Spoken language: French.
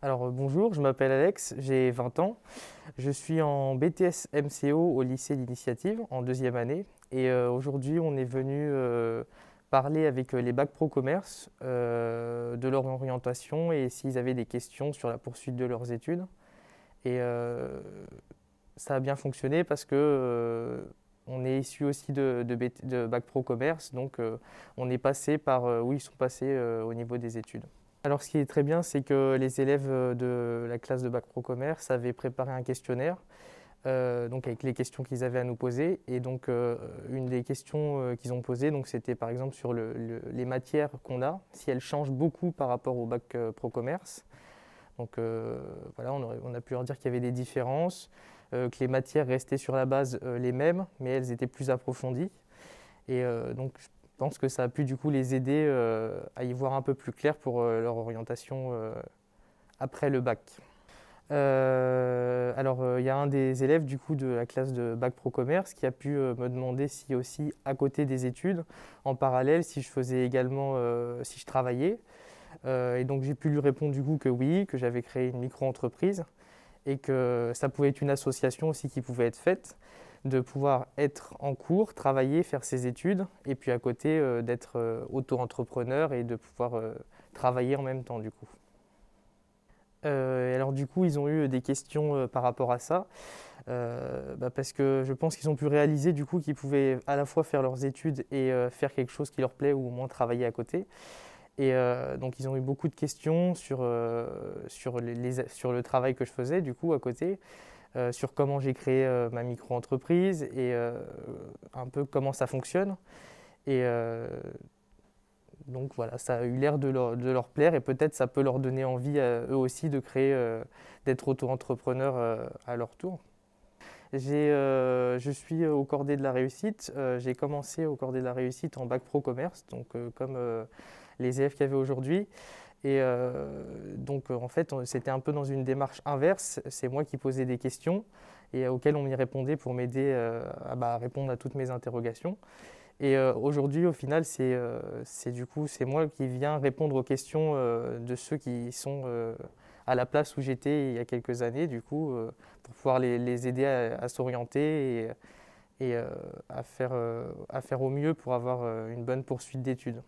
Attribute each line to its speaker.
Speaker 1: Bonjour, je m'appelle Alex, j'ai 20 ans. Je suis en BTS MCO au lycée L'Initiative en deuxième année. Aujourd'hui, on est venu parler avec les bacs pro commerce de leur orientation et s'ils avaient des questions sur la poursuite de leurs études. Et euh, Ça a bien fonctionné parce que on est issu aussi de bac pro commerce, donc on est passé par où ils sont passés au niveau des études. Alors, ce qui est très bien, c'est que les élèves de la classe de Bac Pro Commerce avaient préparé un questionnaire, donc avec les questions qu'ils avaient à nous poser. Et donc, une des questions qu'ils ont posées, donc, c'était par exemple sur les matières qu'on a, si elles changent beaucoup par rapport au Bac Pro Commerce. Donc, voilà, on a pu leur dire qu'il y avait des différences, que les matières restaient sur la base les mêmes, mais elles étaient plus approfondies. Donc, je pense que ça a pu du coup les aider à y voir un peu plus clair pour leur orientation après le bac. Il y a un des élèves du coup de la classe de bac pro commerce qui a pu me demander si aussi à côté des études, en parallèle, si je faisais également, si je travaillais. Et donc j'ai pu lui répondre du coup que oui, que j'avais créé une micro-entreprise et que ça pouvait être une association aussi qui pouvait être faite, de pouvoir être en cours, travailler, faire ses études, et puis à côté d'être auto-entrepreneur et de pouvoir travailler en même temps du coup. Alors du coup, ils ont eu des questions par rapport à ça, parce que je pense qu'ils ont pu réaliser du coup qu'ils pouvaient à la fois faire leurs études et faire quelque chose qui leur plaît ou au moins travailler à côté. Donc ils ont eu beaucoup de questions sur le travail que je faisais du coup à côté, sur comment j'ai créé ma micro-entreprise et un peu comment ça fonctionne. Et donc voilà, ça a eu l'air de leur plaire et peut-être ça peut leur donner envie à eux aussi de créer, d'être auto-entrepreneurs à leur tour. Je suis au cordé de la réussite. J'ai commencé au cordé de la réussite en bac pro commerce, donc comme les élèves qu'il y avait aujourd'hui. En fait, c'était un peu dans une démarche inverse. C'est moi qui posais des questions et auxquelles on m'y répondait pour m'aider à répondre à toutes mes interrogations. Aujourd'hui, au final, c'est moi qui viens répondre aux questions de ceux qui sont à la place où j'étais il y a quelques années, du coup, pour pouvoir les aider à s'orienter et à faire au mieux pour avoir une bonne poursuite d'études.